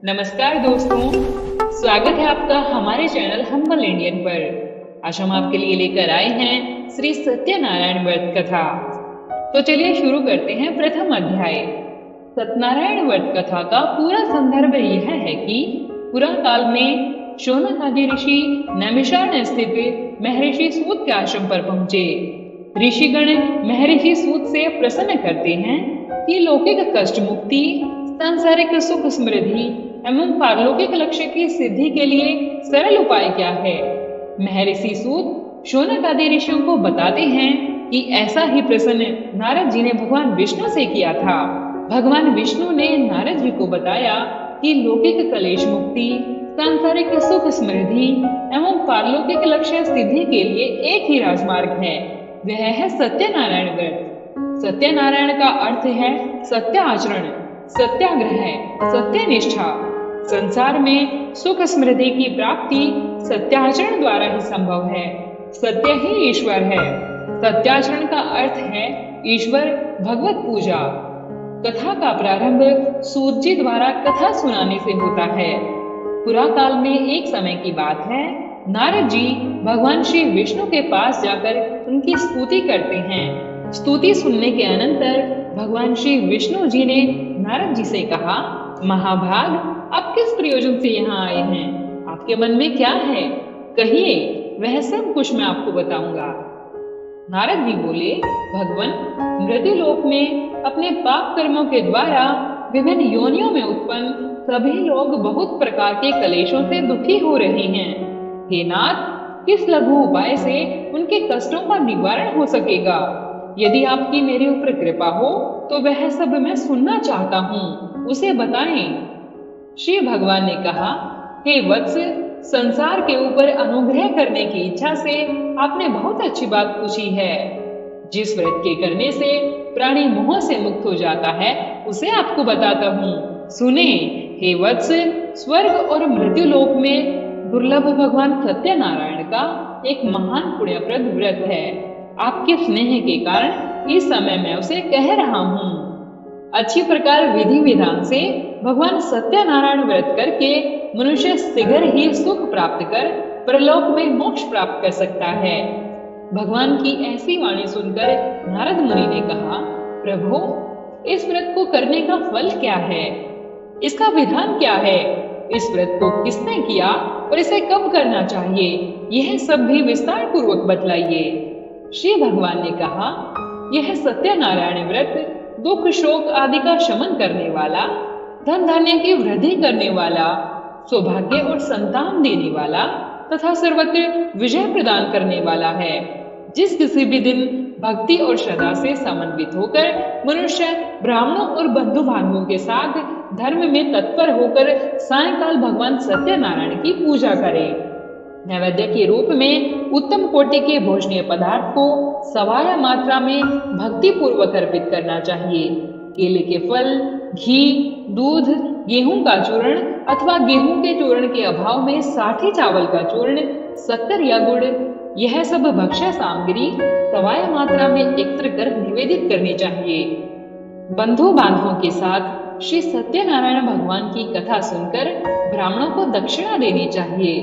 नमस्कार दोस्तों, स्वागत है आपका हमारे चैनल हम्बल इंडियन पर। आज हम आपके लिए लेकर आए हैं श्री सत्यनारायण व्रत कथा। तो चलिए शुरू करते हैं प्रथम अध्याय। सत्यनारायण व्रत कथा का पूरा संदर्भ यह है कि पुरा काल में शौनक आदि ऋषि नैमिषारण्य स्थित महर्षि सूत के आश्रम पर पहुंचे। ऋषिगण महर्षि सूत से प्रश्न करते हैं कि लौकिक कष्ट मुक्ति, सांसारिक सुख समृद्धि एवं पारलौकिक लक्ष्य की सिद्धि के लिए सरल उपाय क्या है। महर्षि सूत शौनक आदि ऋषियों को बताते हैं कि ऐसा ही प्रश्न नारद जी ने भगवान विष्णु से किया था। भगवान विष्णु ने नारद जी को बताया कि लौकिक कलेश मुक्ति, सांसारिक सुख समृद्धि एवं पारलौकिक लक्ष्य सिद्धि के लिए एक ही राजमार्ग है, वह है सत्यनारायण व्रत। सत्यनारायण का अर्थ है सत्य आचरण, सत्याग्रह, सत्यनिष्ठा। संसार में सुख समृद्धि की प्राप्ति सत्याचरण द्वारा ही संभव है। सत्य ही ईश्वर है। सत्याचरण का अर्थ है ईश्वर भगवत पूजा। कथा का प्रारंभ सूत जी द्वारा कथा सुनाने से होता है। पुरा काल में एक समय की बात है, नारद जी भगवान श्री विष्णु के पास जाकर उनकी स्तुति करते हैं। स्तुति सुनने के अनंतर भगवान श्री विष्णु जी ने नारद जी से कहा, महाभाग, आप किस प्रयोजन से यहाँ आए हैं? आपके मन में क्या है? कहिए, वह सब कुछ मैं आपको बताऊंगा। नारद जी बोले, भगवान, मृत्युलोक में अपने पाप कर्मों के द्वारा विभिन्न योनियों में उत्पन्न सभी लोग बहुत प्रकार के कलेशों से दुखी हो रहे हैं। हे नाथ, किस लघु उपाय से उनके कष्टों का निवारण हो सकेगा? यदि आपकी मेरे ऊपर कृपा हो तो वह सब मैं सुनना चाहता हूँ, उसे बताएं। श्री भगवान ने कहा, हे वत्स, संसार के ऊपर अनुग्रह करने की इच्छा से आपने बहुत अच्छी बात पूछी है। जिस व्रत के करने से प्राणी मोह से मुक्त हो जाता है, उसे आपको बताता हूँ, सुने। हे वत्स, स्वर्ग और मृत्युलोक में दुर्लभ भगवान सत्यनारायण का एक महान पुण्यप्रद व्रत है। आपके स्नेह के कारण इस समय मैं उसे कह रहा हूँ। अच्छी प्रकार विधि विधान से भगवान सत्यनारायण व्रत करके मनुष्य शीघ्र ही सुख प्राप्त कर परलोक में मोक्ष प्राप्त कर सकता है। भगवान की ऐसी वाणी सुनकर नारद मुनि ने कहा, प्रभु, इस व्रत को करने का फल क्या है? इसका विधान क्या है? इस व्रत को किसने किया और इसे कब करना चाहिए? यह सब भी विस्तार पूर्वक बतलाइए। श्री भगवान ने कहा, यह सत्यनारायण व्रत दुख शोक आदि का शमन करने वाला, धन धान्य की वृद्धि करने वाला, सौभाग्य और संतान देने वाला तथा सर्वत्र विजय प्रदान करने वाला है। जिस किसी भी दिन भक्ति और श्रद्धा से समन्वित होकर मनुष्य ब्राह्मणों और बंधु बांधवों के साथ धर्म में तत्पर होकर सायंकाल भगवान सत्यनारायण की पूजा करे। नैवेद्य के रूप में उत्तम कोटि के भोजनीय पदार्थ को सवाया मात्रा में भक्ति पूर्वक अर्पित करना चाहिए। केले के फल, घी, दूध, गेहूं का चूर्ण अथवा गेहूं के चूर्ण के अभाव में साठी चावल का चूर्ण, शक्कर या गुड़, यह सब भक्ष्य सामग्री सवाया मात्रा में एकत्र कर निवेदित करनी चाहिए। बंधु बांधवों के साथ श्री सत्यनारायण भगवान की कथा सुनकर ब्राह्मणों को दक्षिणा देनी चाहिए।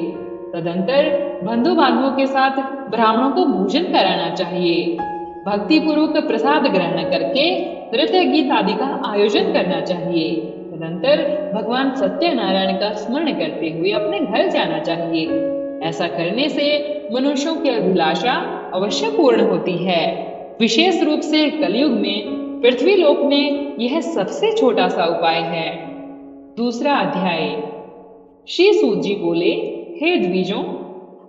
तदंतर बंधु बांधवों के साथ ब्राह्मणों को भोजन कराना चाहिए। भक्ति पूर्वक प्रसाद ग्रहण करके नृत्य गीत आदि का आयोजन करना चाहिए। तदंतर भगवान सत्यनारायण का स्मरण करते हुए अपने घर जाना चाहिए। ऐसा करने से मनुष्यों की अभिलाषा अवश्य पूर्ण होती है। विशेष रूप से कलयुग में पृथ्वी लोक में यह सबसे छोटा सा उपाय है। दूसरा अध्याय। श्री सूत जी बोले, हे द्विजों,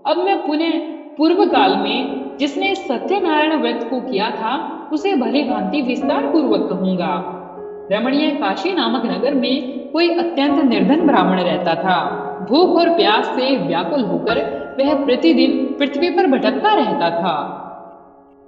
अब मैं पुनः पूर्व काल में जिसने सत्यनारायण व्रत को किया था उसे भली भांति विस्तार पूर्वक कहूंगा। रमणीय काशी नामक नगर में कोई अत्यंत निर्धन ब्राह्मण रहता था। भूख और प्यास से व्याकुल होकर वह प्रतिदिन पृथ्वी पर भटकता रहता था।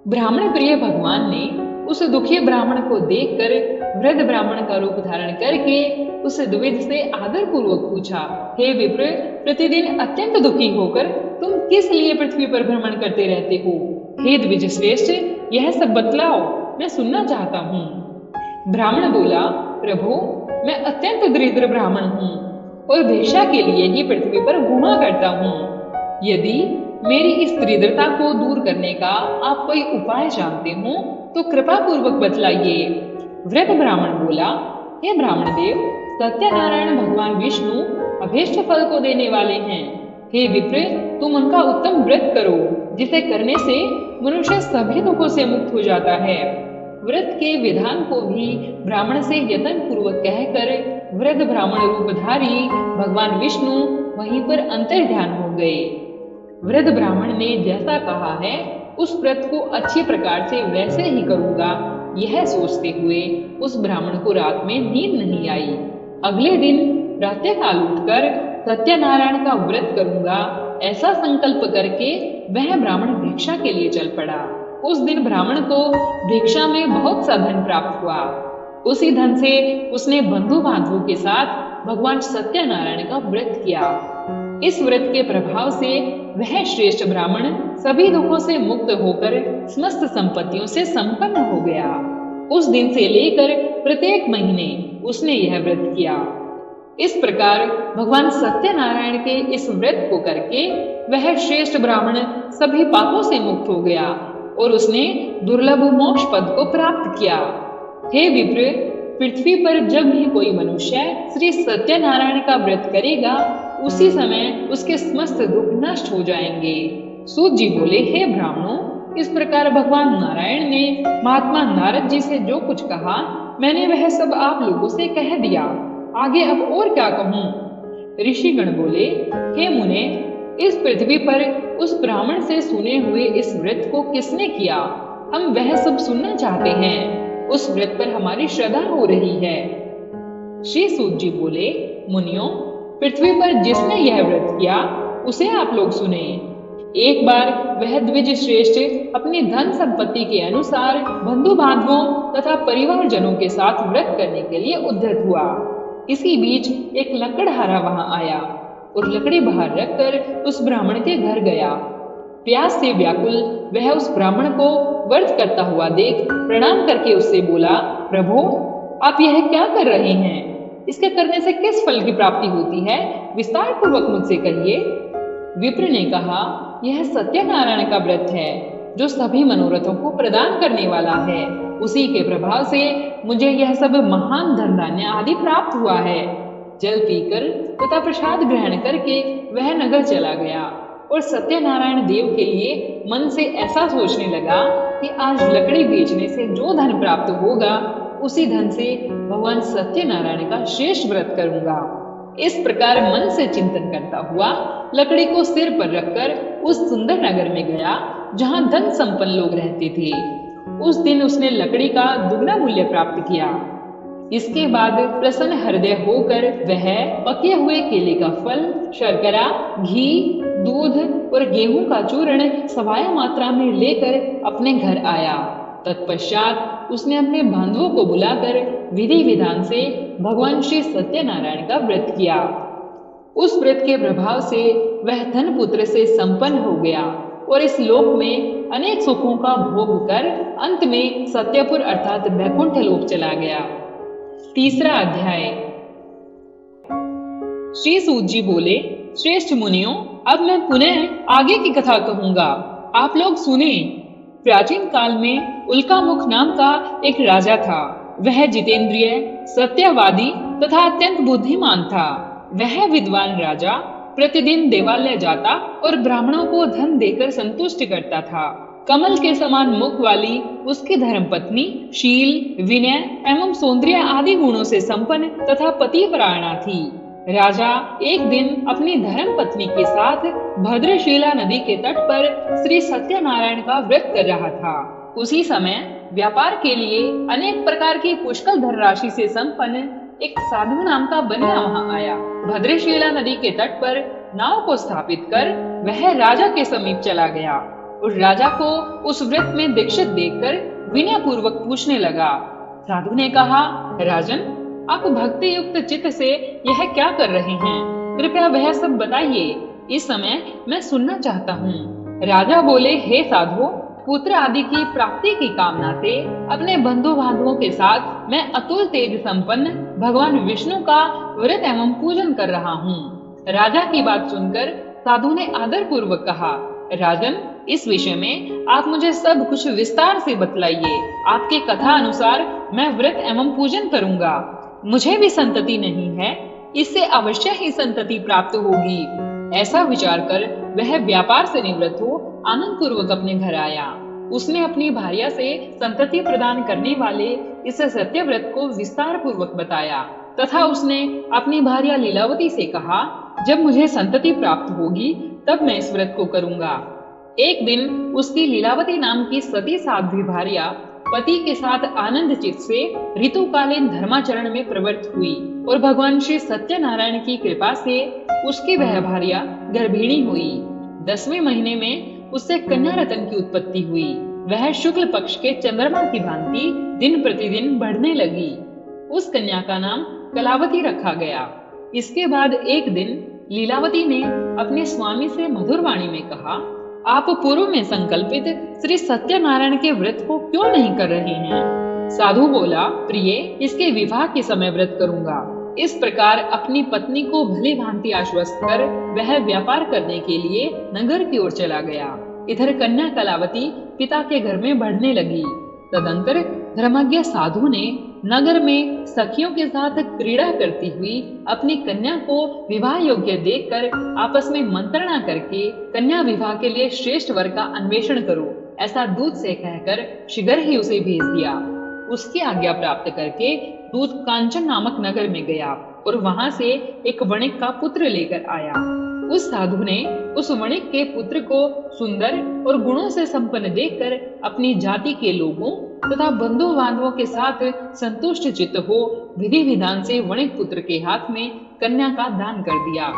ब्राह्मण प्रिय भगवान ने उस दुखी ब्राह्मण को देखकर वृद्ध ब्राह्मण का रूप धारण करके उस द्विज से आदर पूर्वक पूछा, हे विप्र, प्रतिदिन अत्यंत दुखी होकर तुम किस लिए पृथ्वी पर भ्रमण करते रहते हो? हे द्विज श्रेष्ठ, यह सब बतलाओ, मैं सुनना चाहता हूँ। ब्राह्मण बोला, प्रभु, मैं अत्यंत दरिद्र ब्राह्मण हूँ। और भिक्षा के लिए ही पृथ्वी पर घूमा करता हूँ। यदि मेरी इस दरिद्रता को दूर करने का आप कोई उपाय जानते हो तो कृपा पूर्वक बतलाइए। वृद्ध ब्राह्मण बोला, हे ब्राह्मण देव, सत्यनारायण भगवान विष्णु अभीष्ट फल को देने वाले हैं। हे विप्र, तुम उनका उत्तम व्रत करो, जिसे करने से मनुष्य सभी दुखों से मुक्त हो जाता है। व्रत के विधान को भी ब्राह्मण से यत्न पूर्वक कहकर वृद्ध ब्राह्मण रूपधारी भगवान विष्णु वहीं पर अंतर्ध्यान हो गए। वृद्ध ब्राह्मण ने जैसा कहा है उस व्रत को अच्छी प्रकार से वैसे ही करूंगा, यह सोचते हुए उस ब्राह्मण को रात में नींद नहीं आई। अगले दिन प्रातःकाल उठकर सत्यनारायण का व्रत करूंगा, ऐसा संकल्प करके वह ब्राह्मण भिक्षा के लिए चल पड़ा। उस दिन ब्राह्मण को भिक्षा में बहुत सा धन प्राप्त हुआ। उसी धन से उसने बंधु बांधवों के साथ भगवान सत्यनारायण का व्रत किया। इस व्रत के प्रभाव से वह श्रेष्ठ ब्राह्मण सभी दुखों से मुक्त होकर समस्त संपत्तियों से संपन्न हो गया। उस दिन से लेकर प्रत्येक महीने उसने यह व्रत किया। इस प्रकार भगवान सत्यनारायण के इस व्रत को करके वह श्रेष्ठ ब्राह्मण सभी पापों से मुक्त हो गया और उसने दुर्लभ मोक्ष पद को प्राप्त किया। हे विप्र, पृथ्वी पर जब भी कोई मनुष्य श्री सत्यनारायण का व्रत करेगा, उसी समय उसके समस्त दुख नष्ट हो जाएंगे। सूत जी बोले, हे ब्राह्मणों, इस प्रकार भगवान नारायण ने महात्मा नारद जी से जो कुछ कहा, मैंने वह सब आप लोगों से कह दिया। आगे अब और क्या कहूँ? ऋषिगण बोले, हे मुने, इस पृथ्वी पर उस ब्राह्मण से सुने हुए इस व्रत को किसने किया? हम वह सब सुनना चाहते हैं। उस व्रत पर हमारी श्रद्धा हो रही है। श्री सूत जी बोले, मुनियों, पृथ्वी पर जिसने यह व्रत किया उसे आप लोग सुने। एक बार वह द्विज श्रेष्ठ अपनी धन संपत्ति के अनुसार बंधु बांधवों तथा परिवारजनों के साथ व्रत करने के लिए उद्यत हुआ। इसी बीच एक लकड़हारा वहां आया और लकड़ी बाहर रखकर उस ब्राह्मण के घर गया। प्यास से व्याकुल वह उस ब्राह्मण को व्रत करता हुआ देख प्रणाम करके उससे बोला, प्रभु, आप यह क्या कर रहे हैं? इसके करने से किस फल की प्राप्ति होती है? विस्तार पूर्वक मुझसे कहिए। विप्र ने कहा, यह सत्यनारायण का व्रत है जो सभी मनोरथों को प्रदान करने वाला है। उसी के प्रभाव से मुझे यह सब महान धन धान्य आदि प्राप्त हुआ है। जल पीकर तथा प्रसाद ग्रहण करके वह नगर चला गया और सत्यनारायण देव के लिए मन से ऐसा सोचने लगा कि आज लकड़ी बेचने से जो धन प्राप्त होगा, उसी धन से भगवान सत्यनारायण का श्रेष्ठ व्रत करूंगा। इस प्रकार मन से चिंतन करता हुआ लकड़ी को सिर पर रखकर उस सुंदर नगर में गया जहां धन संपन्न लोग रहते थे। उस दिन उसने लकड़ी का दुगना मूल्य प्राप्त किया। इसके बाद प्रसन्न हृदय होकर वह पके हुए केले का फल, शर्करा, घी, दूध और गेहूं का चूर्ण सवाया मात्रा में लेकर अपने घर आया। तत्पश्चात उसने अपने बांधवों को बुलाकर विधि विधान से भगवान श्री सत्यनारायण का व्रत किया। उस व्रत के प्रभाव से वह धन पुत्र से संपन्न हो गया और इस लोक में अनेक सुखों का भोग कर अंत में सत्यपुर अर्थात वैकुंठ लोक चला गया। तीसरा अध्याय। श्री सूत जी बोले, श्रेष्ठ मुनियों, अब मैं पुनः आगे की कथा कहूंगा, आप लोग सुने। प्राचीन काल में उल्कामुख नाम का एक राजा था। वह जितेंद्रिय, सत्यवादी तथा अत्यंत बुद्धिमान था। वह विद्वान राजा प्रतिदिन देवालय जाता और ब्राह्मणों को धन देकर संतुष्ट करता था। कमल के समान मुख वाली उसकी धर्मपत्नी शील, विनय एवं सौंदर्य आदि गुणों से संपन्न तथा पतिव्रता थी। राजा एक दिन अपनी धर्मपत्नी के साथ भद्रशिला नदी के तट पर श्री सत्यनारायण का व्रत कर रहा था। उसी समय व्यापार के लिए अनेक प्रकार की पुष्कल धनराशि से संपन्न एक साधु नाम का बनिया वहां आया। भद्रशिला नदी के तट पर नाव को स्थापित कर वह राजा के समीप चला गया और राजा को उस व्रत में दीक्षित देखकर विनय पूर्वक पूछने लगा। साधु ने कहा, राजन, आप भक्ति युक्त चित्त से यह क्या कर रहे हैं? कृपया वह सब बताइए, इस समय मैं सुनना चाहता हूँ। राजा बोले, हे साधु, पुत्र आदि की प्राप्ति की कामना से अपने बंधु बांधवों के साथ मैं अतुल तेज संपन्न भगवान विष्णु का व्रत एवं पूजन कर रहा हूँ। राजा की बात सुनकर साधु ने आदर पूर्वक कहा, राजन, इस विषय में आप मुझे सब कुछ विस्तार से बतलाइए। आपके कथा अनुसार मैं व्रत एवं पूजन करूंगा। मुझे भी संतति नहीं है, इससे अवश्य ही संतति प्राप्त होगी। ऐसा विचार कर वह व्यापार से निवृत्त हो आनंद पूर्वक अपने घर आया। उसने अपनी भार्या से संतति प्रदान करने वाले इस सत्यव्रत को विस्तार पूर्वक बताया तथा उसने अपनी भार्या लीलावती से कहा, जब मुझे संतति प्राप्त होगी तब मैं इस व्रत को करूंगा। एक दिन उसकी लीलावती नाम की सती साध्वी भार्या पति के साथ आनंद चित्त से ऋतुकालीन धर्माचरण में प्रवृत्त हुई और भगवान श्री सत्यनारायण की कृपा से उसकी वह भार्या गर्भिणी हुई। 10वें महीने में उससे कन्या रतन की उत्पत्ति हुई। वह शुक्ल पक्ष के चंद्रमा की भांति दिन प्रतिदिन बढ़ने लगी। उस कन्या का नाम कलावती रखा गया। इसके बाद एक दिन लीलावती ने अपने स्वामी से मधुर वाणी में कहा, आप पूर्व में संकल्पित श्री सत्यनारायण के व्रत को क्यों नहीं कर रहे हैं? साधु बोला, प्रिय, इसके विवाह के समय व्रत करूंगा। इस प्रकार अपनी पत्नी को भली भांति आश्वस्त कर वह व्यापार करने के लिए नगर की ओर चला गया। इधर कन्या कलावती पिता के घर में बढ़ने लगी। तदंतर धर्मज्ञ साधु ने नगर में सखियों के साथ क्रीड़ा करती हुई अपनी कन्या को विवाह योग्य देखकर आपस में मंत्रणा करके कन्या विवाह के लिए श्रेष्ठ वर का अन्वेषण करो, ऐसा दूत से कहकर शीघ्र ही उसे भेज दिया। उसकी आज्ञा प्राप्त करके दूत कांचन नामक नगर में गया और वहां से एक वणिक का पुत्र लेकर आया। उस साधु ने उस वणिक के पुत्र को सुंदर और गुणों से संपन्न देखकर अपनी जाति के लोगों तथा बंधु बांधवों के साथ संतुष्ट चित्त हो विधि विधान से वणिक पुत्र के हाथ में कन्या का दान कर दिया।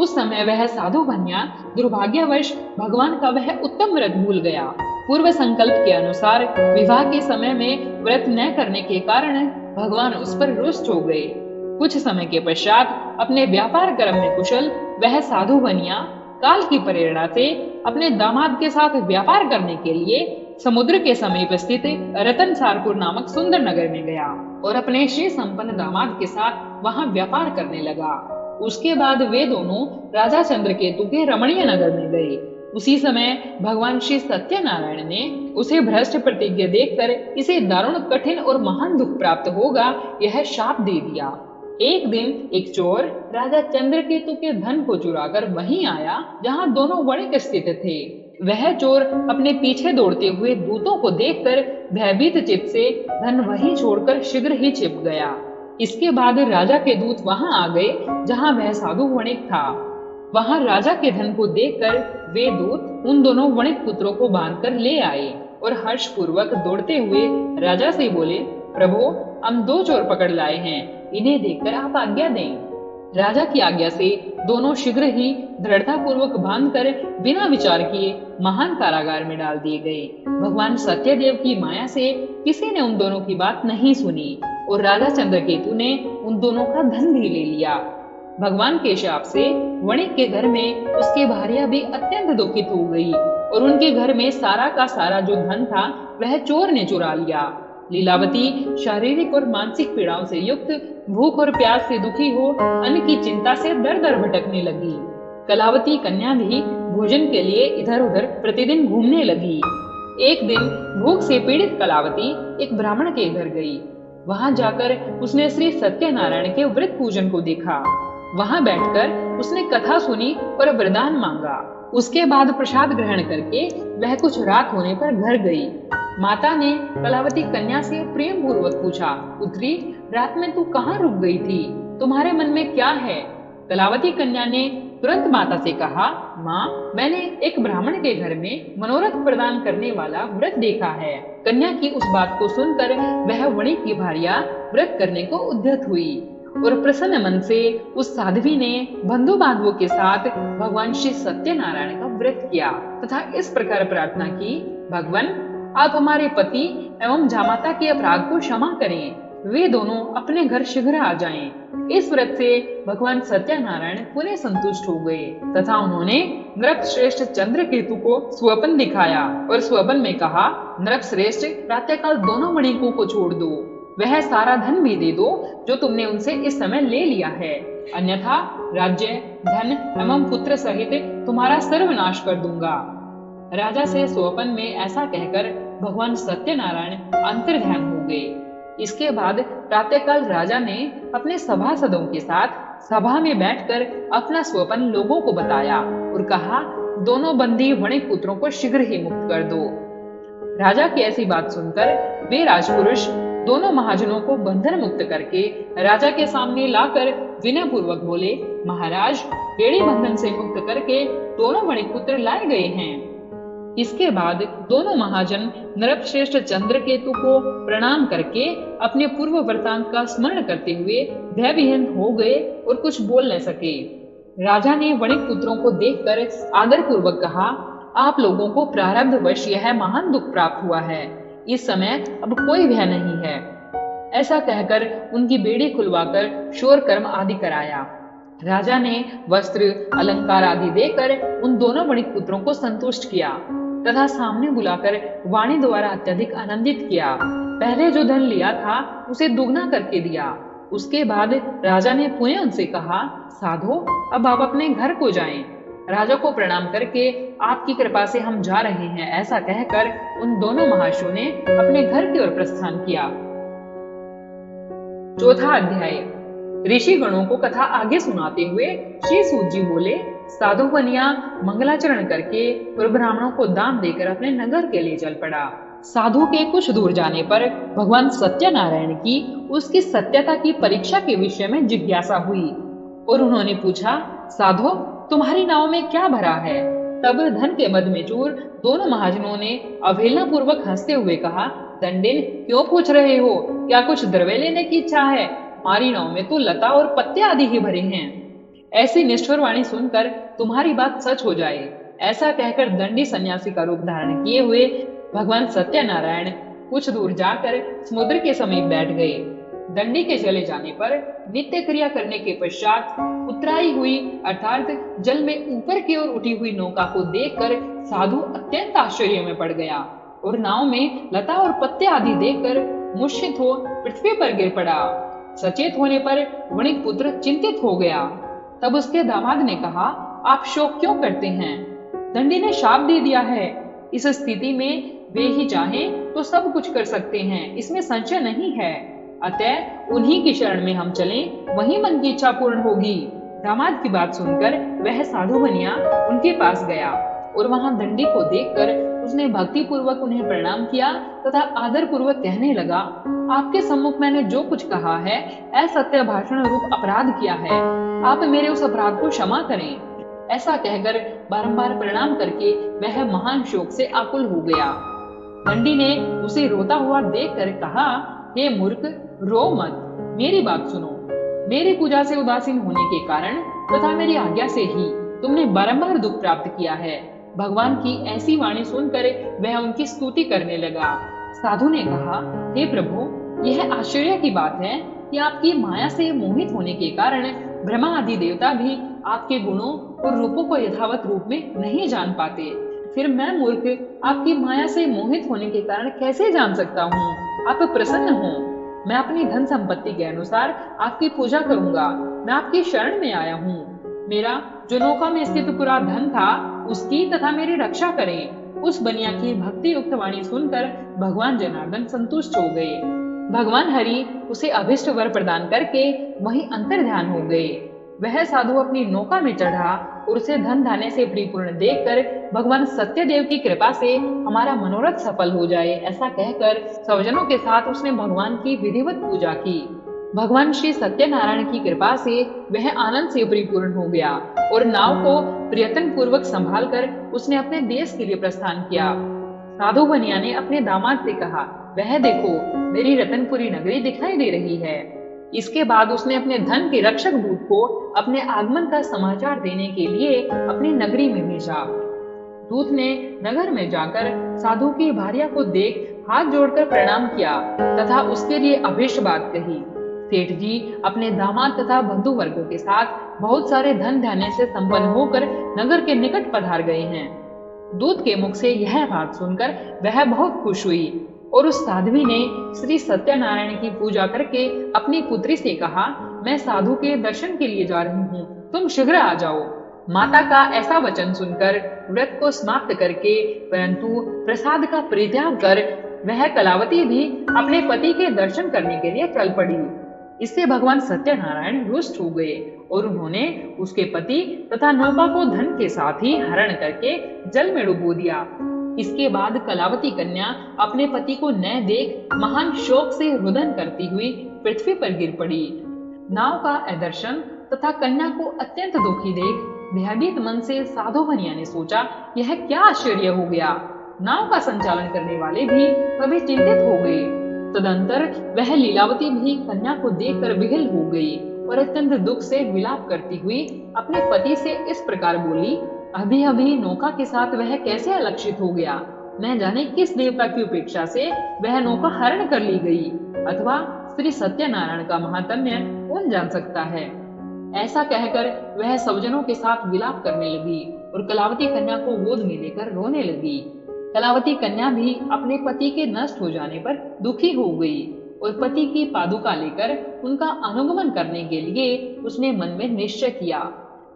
उस समय वह साधु कन्या दुर्भाग्यवश भगवान का वह उत्तम व्रत भूल गया। पूर्व संकल्प के अनुसार विवाह के समय में व्रत न करने के कारण भगवान उस पर रुष्ट हो गए। कुछ समय के पश्चात अपने व्यापार कर्म में कुशल वह साधु कन्या काल की प्रेरणा से अपने दामाद के साथ व्यापार करने के लिए समुद्र के समीप स्थित रतनसारपुर नामक सुंदर नगर में गया और अपने श्री संपन्न दामाद के साथ वहां व्यापार करने लगा। उसके बाद वे दोनों राजा चंद्रकेतु के रमणीय नगर में गए। उसी समय भगवान श्री सत्यनारायण ने उसे भ्रष्ट प्रतिज्ञा देखकर इसे दारुण कठिन और महान दुख प्राप्त होगा यह शाप दे दिया। एक दिन एक चोर राजा चंद्रकेतु के धन को चुराकर वहीं आया जहां दोनों वणिक स्थित थे। वह चोर अपने पीछे दौड़ते हुए दूतों को देखकर भयभीत चित्त से धन वहीं छोड़कर शीघ्र ही छिप गया। इसके बाद राजा के दूत वहां आ गए जहां वह साधु वणिक था। वहां राजा के धन को देखकर वे दूत उन दोनों वणिक पुत्रों को बांधकर ले आए और हर्ष पूर्वक दौड़ते हुए राजा से बोले, प्रभु, हम 2 चोर पकड़ लाए हैं, इन्हें देखकर आप आज्ञा दें। राजा की आज्ञा से दोनों शीघ्र ही दृढ़ता पूर्वक बांधकर बिना विचार किए महान कारागार में डाल दिए गए। भगवान सत्यदेव की माया से किसी ने उन दोनों की बात नहीं सुनी और राजा चंद्रकेतु ने उन दोनों का धन भी ले लिया। भगवान के शाप से वणिक के घर में उसकी भार्या भी अत्यंत दुखित हो गई और उनके घर में सारा का सारा जो धन था वह चोर ने चुरा लिया। लीलावती शारीरिक और मानसिक पीड़ाओं से युक्त भूख और प्यास से दुखी हो अन्न की चिंता से दर दर भटकने लगी। कलावती कन्या भी भोजन के लिए इधर उधर प्रतिदिन घूमने लगी। एक दिन भूख से पीड़ित कलावती एक ब्राह्मण के घर गई। वहां जाकर उसने श्री सत्यनारायण के व्रत पूजन को देखा। वहां बैठकर उसने कथा सुनी और वरदान मांगा। उसके बाद प्रसाद ग्रहण करके वह कुछ रात होने पर घर गई। माता ने कलावती कन्या से प्रेम पूर्वक पूछा, पुत्री, रात में तू कहाँ रुक गई थी? तुम्हारे मन में क्या है? कलावती कन्या ने तुरंत माता से कहा, माँ, मैंने एक ब्राह्मण के घर में मनोरथ प्रदान करने वाला व्रत देखा है। कन्या की उस बात को सुनकर वह वणिक की भार्या व्रत करने को उद्यत हुई और प्रसन्न मन से उस साध्वी ने बंधु बांधवों के साथ भगवान श्री सत्यनारायण का व्रत किया तथा इस प्रकार प्रार्थना की, भगवान, आप हमारे पति एवं जामाता के अपराध को क्षमा करें। वे दोनों अपने घर शीघ्र आ जाएं। इस व्रत से भगवान सत्यनारायण पुनः संतुष्ट हो गए तथा उन्होंने नृप श्रेष्ठ चंद्रकेतु को स्वप्न दिखाया और स्वप्न में कहा, नृप श्रेष्ठ, प्रातःकाल दोनों वणिकों को छोड़ दो। वह सारा धन भी दे दो जो तुमने उनसे इस समय ले लिया है, अन्यथा राज्य, धन एवं पुत्र सहित तुम्हारा सर्वनाश कर दूंगा। राजा से स्वप्न में ऐसा कहकर भगवान सत्यनारायण अंतर्ध्यान हो गए। इसके बाद प्रातःकाल राजा ने अपने सभासदों के साथ सभा में बैठकर अपना स्वप्न लोगों को बताया और कहा, दोनों बंदी वणिक पुत्रों को शीघ्र ही मुक्त कर दो। राजा की ऐसी बात सुनकर वे राजपुरुष दोनों महाजनों को बंधन मुक्त करके राजा के सामने लाकर विनय पूर्वक बोले, महाराज, बेड़ी बंधन से मुक्त करके दोनों वणिक पुत्र लाए गए हैं। इसके बाद दोनों महाजन नरपश्रेष्ठ चंद्रकेतु को प्रणाम करके अपने पूर्व वृत्तांत का स्मरण करते हुए भयविहीन हो गए और कुछ बोल न सके। राजा ने वणिक पुत्रों को देखकर आदर पूर्वक कहा, आप लोगों को प्रारब्धवश यह महान दुख प्राप्त हुआ है, इस समय अब कोई भय नहीं है। ऐसा कहकर उनकी बेड़ी खुलवाकर शोर कर्म आदि कराया। राजा ने वस्त्र, अलंकार आदि देकर उन दोनों वणिक पुत्रों को संतुष्ट किया तथा सामने बुलाकर वाणी द्वारा अत्यधिक आनंदित किया। पहले जो धन लिया था उसे दुगना करके दिया। उसके बाद राजा ने पुनः उनसे कहा, साधो, अब आप अपने घर को जाएं। राजा को प्रणाम करके आपकी कृपा से हम जा रहे हैं, ऐसा कहकर उन दोनों महाशयों ने अपने घर की ओर प्रस्थान किया। चौथा अध्याय। ऋषि गणों को कथा आगे सुनाते हुए श्री सूत जी बोले, साधु बनिया मंगलाचरण करके और ब्राह्मणों को दान देकर अपने नगर के लिए चल पड़ा। साधु के कुछ दूर जाने पर भगवान सत्यनारायण की उसकी सत्यता की परीक्षा के विषय में जिज्ञासा हुई और उन्होंने पूछा, साधु, तुम्हारी नाव में क्या भरा है? तब धन के मद में चूर दोनों महाजनों ने अवहेलना पूर्वक हंसते हुए कहा, दंडिन, क्यों पूछ रहे हो? क्या कुछ द्रव्य लेने की इच्छा है? हमारी नाव में तो लता और पत्ते आदि ही भरे हैं। ऐसी निष्ठुर वाणी सुनकर तुम्हारी बात सच हो जाए, ऐसा कहकर दंडी सन्यासी का रूप धारण किए हुए भगवान सत्यनारायण कुछ दूर जाकर समुद्र के समीप बैठ गए। दंडी के चले जाने पर नित्य क्रिया करने के पश्चात उतराई हुई अर्थात जल में ऊपर की ओर उठी हुई नौका को देखकर साधु अत्यंत आश्चर्य में पड़ गया और नाव में लता और पत्ते आदि देखकर मूर्छित हो पृथ्वी पर गिर पड़ा। सचेत होने पर वणिक पुत्र चिंतित हो गया। तब उसके दामाद ने कहा, आप शोक क्यों करते हैं? दंडी ने शाप दे दिया है। इस स्थिति में वे ही चाहें तो सब कुछ कर सकते हैं, इसमें संशय नहीं है। अतः उन्हीं की शरण में हम चलें, वहीं मन की इच्छा पूर्ण होगी। दामाद की बात सुनकर वह साधु बनिया उनके पास गया और वहां दंडी को देखकर उसने भक्ति पूर्वक उन्हें प्रणाम किया तथा आदर पूर्वक कहने लगा, आपके सम्मुख मैंने जो कुछ कहा है असत्य भाषण रूप अपराध किया है, आप मेरे उस अपराध को क्षमा करें। ऐसा कहकर बारंबार प्रणाम करके वह महान शोक से आकुल हो गया। दंडी ने उसे रोता हुआ देखकर कहा, हे मूर्ख, रो मत, मेरी बात सुनो। मेरी पूजा से उदासीन होने के कारण तथा मेरी आज्ञा से ही तुमने बारंबार दुख प्राप्त किया है। भगवान की ऐसी वाणी सुनकर वह उनकी स्तुति करने लगा। साधु ने कहा, हे प्रभु, यह आश्चर्य की बात है कि आपकी माया से मोहित होने के कारण ब्रह्मा आदि देवता भी आपके गुणों और रूपों को यथावत रूप में नहीं जान पाते। फिर मैं मूर्ख आपकी माया से मोहित होने के कारण कैसे जान सकता हूँ? आप प्रसन्न हो, मैं अपनी धन संपत्ति के अनुसार आपकी पूजा करूंगा। मैं आपकी शरण में आया हूँ। मेरा जो नौका में स्थित पूरा धन था उसकी तथा मेरी रक्षा करें। उस बनिया की भक्ति युक्त वाणी सुनकर भगवान जनार्दन संतुष्ट हो गए। भगवान हरि उसे अभिष्ट वर प्रदान करके वहीं अंतर्ध्यान हो गए। वह साधु अपनी नौका में चढ़ा और उसे धन धान्य से परिपूर्ण देखकर भगवान सत्यदेव की कृपा से हमारा मनोरथ सफल हो जाए, ऐसा कहकर स्वजनों के साथ उसने भगवान की विधिवत पूजा की। भगवान श्री सत्यनारायण की कृपा से वह आनंद से परिपूर्ण हो गया और नाव को प्रयत्न पूर्वक संभाल कर उसने अपने देश के लिए प्रस्थान किया। साधु बनिया ने अपने दामाद से कहा, वह देखो, मेरी रतनपुरी नगरी दिखाई दे रही है। इसके बाद उसने अपने धन के रक्षक दूत को अपने आगमन का समाचार देने के लिए अपनी नगरी में भेजा। दूत ने नगर में जाकर साधु की भार्या को देख हाथ जोड़कर प्रणाम किया तथा उसके लिए अभीष्ट बात कही। सेठ जी अपने दामाद तथा बंधु वर्गों के साथ बहुत सारे धन धान्य से संपन्न होकर नगर के निकट पधार गए हैं। दूत के मुख से यह बात सुनकर वह बहुत खुश हुई और उस साध्वी ने श्री सत्यनारायण की पूजा करके अपनी पुत्री से कहा, मैं साधु के दर्शन के लिए जा रही हूँ, तुम शीघ्र आ जाओ। माता का ऐसा वचन सुनकर व्रत को समाप्त करके परंतु प्रसाद का परित्याग कर वह कलावती भी अपने पति के दर्शन करने के लिए चल पड़ी। इससे भगवान सत्यनारायण रुष्ट हो गए और उन्होंने उसके पति तथा नौका को धन के साथ ही हरण करके जल में डुबो दिया। इसके बाद कलावती कन्या अपने पति को न देख महान शोक से रुदन करती हुई पृथ्वी पर गिर पड़ी। नाव का अदर्शन तथा कन्या को अत्यंत दुखी देख भयभीत मन से साधु बनिया ने सोचा, यह क्या आश्चर्य हो गया। नाव का संचालन करने वाले भी कभी चिंतित हो गए। तदंतर वह लीलावती भी कन्या को देखकर विह्वल हो गई और अत्यंत दुख से विलाप करती हुई अपने पति से इस प्रकार बोली, अभी अभी नौका के साथ वह कैसे अलक्षित हो गया। न जाने किस देवता की उपेक्षा से वह नौका हरण कर ली गई, अथवा श्री सत्यनारायण का महात्म्य कौन जान सकता है। ऐसा कहकर वह स्वजनों के साथ विलाप करने लगी और कलावती कन्या को गोद में लेकर रोने लगी। कलावती कन्या भी अपने पति के नष्ट हो जाने पर दुखी हो गई और पति की पादुका लेकर उनका अनुगमन करने के लिए उसने मन में निश्चय किया।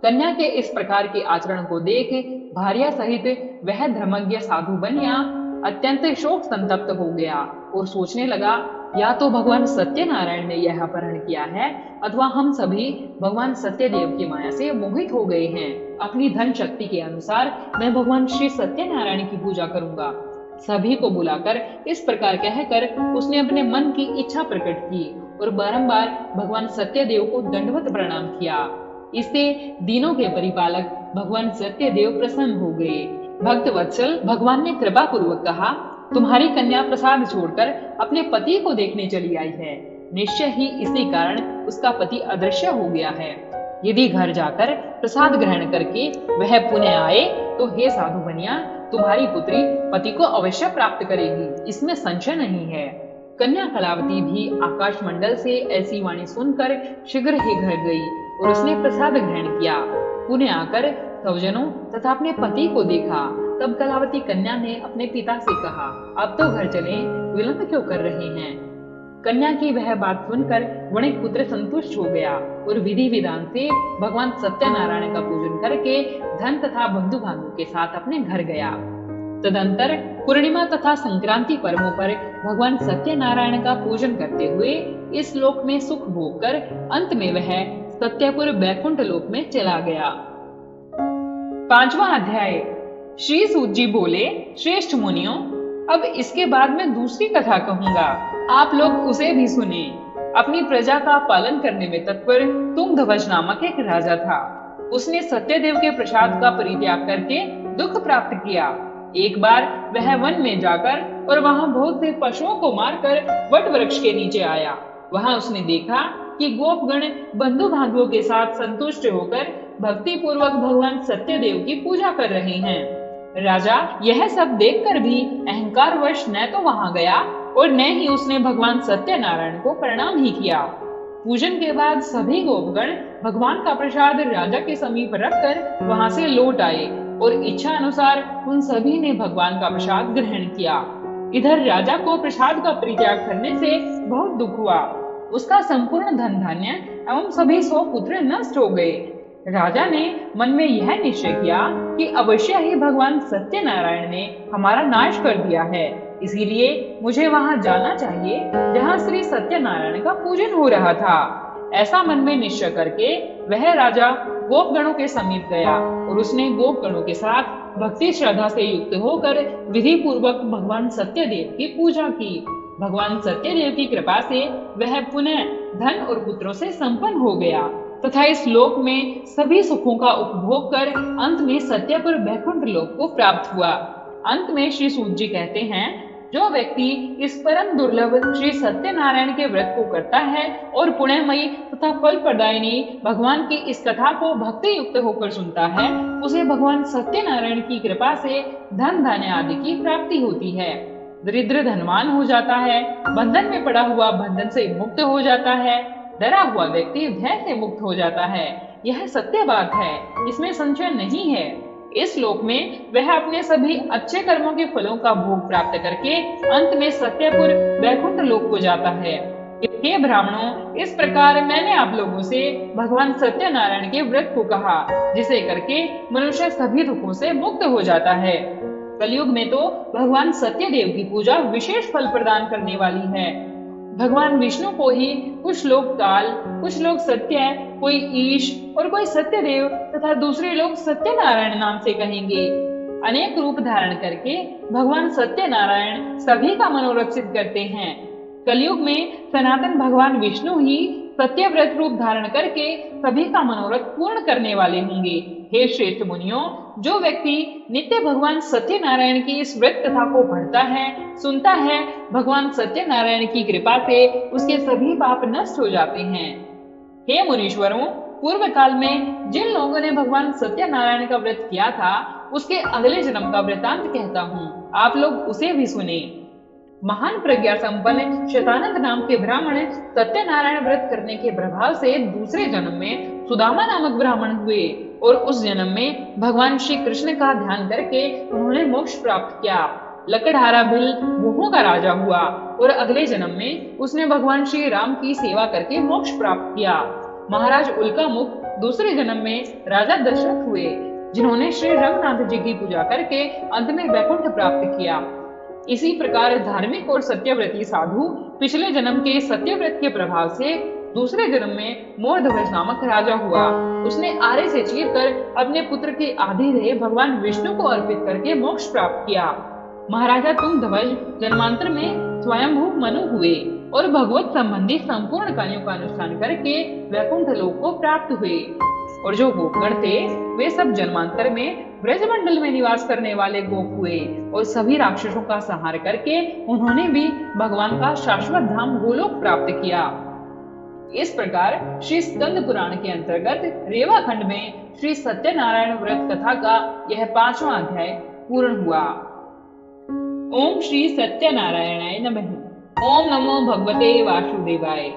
कन्या के इस प्रकार के आचरण को देख भार्या सहित वह धर्मज्ञ साधु बनिया अत्यंत शोक संतप्त हो गया और सोचने लगा, या तो भगवान सत्यनारायण ने यह अपहरण किया है अथवा हम सभी भगवान सत्यदेव की माया से मोहित हो गए हैं। अपनी धन शक्ति के अनुसार मैं भगवान श्री सत्यनारायण की पूजा करूंगा। सभी को बुलाकर इस प्रकार कहकर उसने अपने मन की इच्छा प्रकट की और बारंबार भगवान सत्यदेव को दंडवत प्रणाम किया। इससे दीनों के परिपालक भगवान सत्यदेव प्रसन्न हो गए। भक्त वत्सल भगवान ने कृपा पूर्वक कहा, तुम्हारी कन्या प्रसाद छोड़कर अपने पति को देखने चली आई है। निश्चय ही इसी कारण उसका पति अदृश्य हो गया है। यदि घर जाकर प्रसाद ग्रहण करके वह पुनः आए तो हे साधु बनिया, तुम्हारी पुत्री पति को अवश्य प्राप्त करेगी, इसमें संशय नहीं है। कन्या कलावती भी आकाश मंडल से ऐसी वाणी सुनकर शीघ्र ही घर गई और उसने प्रसाद ग्रहण किया। पुनः आकर स्वजनों तथा अपने पति को देखा। तब कलावती कन्या ने अपने पिता से कहा, अब तो घर चलें, विलंब क्यों कर रहे हैं। कन्या की वह बात सुनकर वणिक पुत्र संतुष्ट हो गया और विधि विधान से भगवान सत्यनारायण का पूजन करके धन तथा बंधु बांधव के साथ अपने घर गया। तदंतर पूर्णिमा तथा संक्रांति पर्वों पर भगवान सत्यनारायण का पूजन करते हुए इस लोक में सुख भोग कर अंत में वह सत्यपुर बैकुंठ लोक में चला गया। 5वां अध्याय। श्री सूत जी बोले, श्रेष्ठ मुनियों, अब इसके बाद मैं दूसरी कथा कहूंगा, आप लोग उसे भी सुने। अपनी प्रजा का पालन करने में तत्पर तुंगध्वज नामक एक राजा था। उसने सत्यदेव के प्रसाद का परित्याग करके दुख प्राप्त किया। एक बार वह वन में जाकर और वहां बहुत से पशुओं को मारकर वट वृक्ष के नीचे आया। वहां उसने देखा कि गोपगण बंधु बांधवों के साथ संतुष्ट होकर भक्ति पूर्वक भगवान सत्यदेव की पूजा कर रहे हैं। राजा यह सब देखकर भी अहंकार वश न तो वहां गया और न ही उसने भगवान सत्यनारायण को प्रणाम ही किया। पूजन के बाद सभी गोपगण भगवान का प्रसाद राजा के समीप रखकर वहां से लौट आए और इच्छा अनुसार उन सभी ने भगवान का प्रसाद ग्रहण किया। इधर राजा को प्रसाद का परित्याग करने से बहुत दुख हुआ। उसका संपूर्ण धन धान्य एवं सभी 100 पुत्र नष्ट हो गए। राजा ने मन में यह निश्चय किया कि अवश्य ही भगवान सत्यनारायण ने हमारा नाश कर दिया है, इसीलिए मुझे वहां जाना चाहिए जहां श्री सत्यनारायण का पूजन हो रहा था। ऐसा मन में निश्चय करके वह राजा गोपगणों के समीप गया और उसने गोपगणों के साथ भक्ति श्रद्धा से युक्त होकर विधि पूर्वक भगवान सत्यदेव की पूजा की। भगवान सत्यदेव की कृपा से वह पुनः धन और पुत्रों से संपन्न हो गया तथा इस लोक में सभी सुखों का उपभोग कर अंत में सत्यपुर बैकुंठ लोक को प्राप्त हुआ। अंत में श्री सूत जी कहते हैं, जो व्यक्ति इस परम दुर्लभ श्री सत्यनारायण के व्रत को करता है और पुण्यमयी तथा फल प्रदायिनी भगवान की इस कथा को भक्ति युक्त होकर सुनता है, उसे भगवान सत्यनारायण की कृपा से धन धान्य आदि की प्राप्ति होती है। दरिद्र धनवान हो जाता है, बंधन में पड़ा हुआ बंधन से मुक्त हो जाता है, डरा हुआ व्यक्ति भय से मुक्त हो जाता है। यह सत्य बात है, इसमें संशय नहीं है। इस लोक में वह अपने सभी अच्छे कर्मों के फलों का भोग प्राप्त करके अंत में सत्यपुर वैकुंठ लोक को जाता है। हे ब्राह्मणों, इस प्रकार मैंने आप लोगों से भगवान सत्यनारायण के व्रत को कहा, जिसे करके मनुष्य सभी दुखों से मुक्त हो जाता है। कलयुग में तो भगवान सत्यदेव की पूजा विशेष फल प्रदान करने वाली है। भगवान विष्णु को ही कुछ लोग काल, कुछ लोग सत्य, कोई ईश और कोई सत्यदेव तथा दूसरे लोग सत्यनारायण नाम से कहेंगे। अनेक रूप धारण करके भगवान सत्यनारायण सभी का मनोरक्षित करते हैं। कलयुग में सनातन भगवान विष्णु ही सत्यव्रत रूप धारण करके सभी का मनोरथ पूर्ण करने वाले होंगे। हे श्रेष्ठ मुनियों, जो व्यक्ति नित्य भगवान सत्यनारायण की इस व्रत कथा को पढ़ता है, सुनता है, भगवान सत्यनारायण की कृपा से उसके सभी पाप नष्ट हो जाते हैं। हे मुनीश्वरों, पूर्व काल में जिन लोगों ने भगवान सत्यनारायण का व्रत किया था, उसके अगले जन्म का वृतांत कहता हूँ, आप लोग उसे भी सुने। महान प्रज्ञा संपन्न शतानंद नाम के ब्राह्मण सत्यनारायण व्रत करने के प्रभाव से दूसरे जन्म में सुदामा नामक ब्राह्मण हुए और उस जन्म में भगवान श्री कृष्ण का ध्यान करके उन्होंने मोक्ष प्राप्त किया। लकड़हारा भिल मोहों का राजा हुआ और अगले जन्म में उसने भगवान श्री राम की सेवा करके मोक्ष प्राप्त किया। महाराज उल्का मुख दूसरे जन्म में राजा दशरथ हुए, जिन्होंने श्री रंगनाथ जी की पूजा करके अंत में वैकुंठ प्राप्त किया। इसी प्रकार धार्मिक और सत्यव्रती साधु पिछले जन्म के सत्यव्रत के प्रभाव से दूसरे जन्म में मोरध्वज नामक राजा हुआ। उसने आरे से चीरकर अपने पुत्र के आधे देह भगवान विष्णु को अर्पित करके मोक्ष प्राप्त किया। महाराजा तुंगध्वज जन्मांतर में स्वयंभू मनु हुए और भगवत संबंधी संपूर्ण कार्यों का अनुष्ठान करके वैकुंठ लोक को प्राप्त हुए। और जो गोपगण थे, वे सब जन्मांतर में ब्रजमंडल में निवास करने वाले गोप हुए और सभी राक्षसों का संहार करके उन्होंने भी भगवान का शाश्वत धाम गोलोक प्राप्त किया। इस प्रकार श्री स्कंद पुराण के अंतर्गत रेवा खंड में श्री सत्यनारायण व्रत कथा का यह 5वां अध्याय पूर्ण हुआ। ओम श्री सत्यनारायणाय नमः। ओम नमो भगवते वासुदेवाय।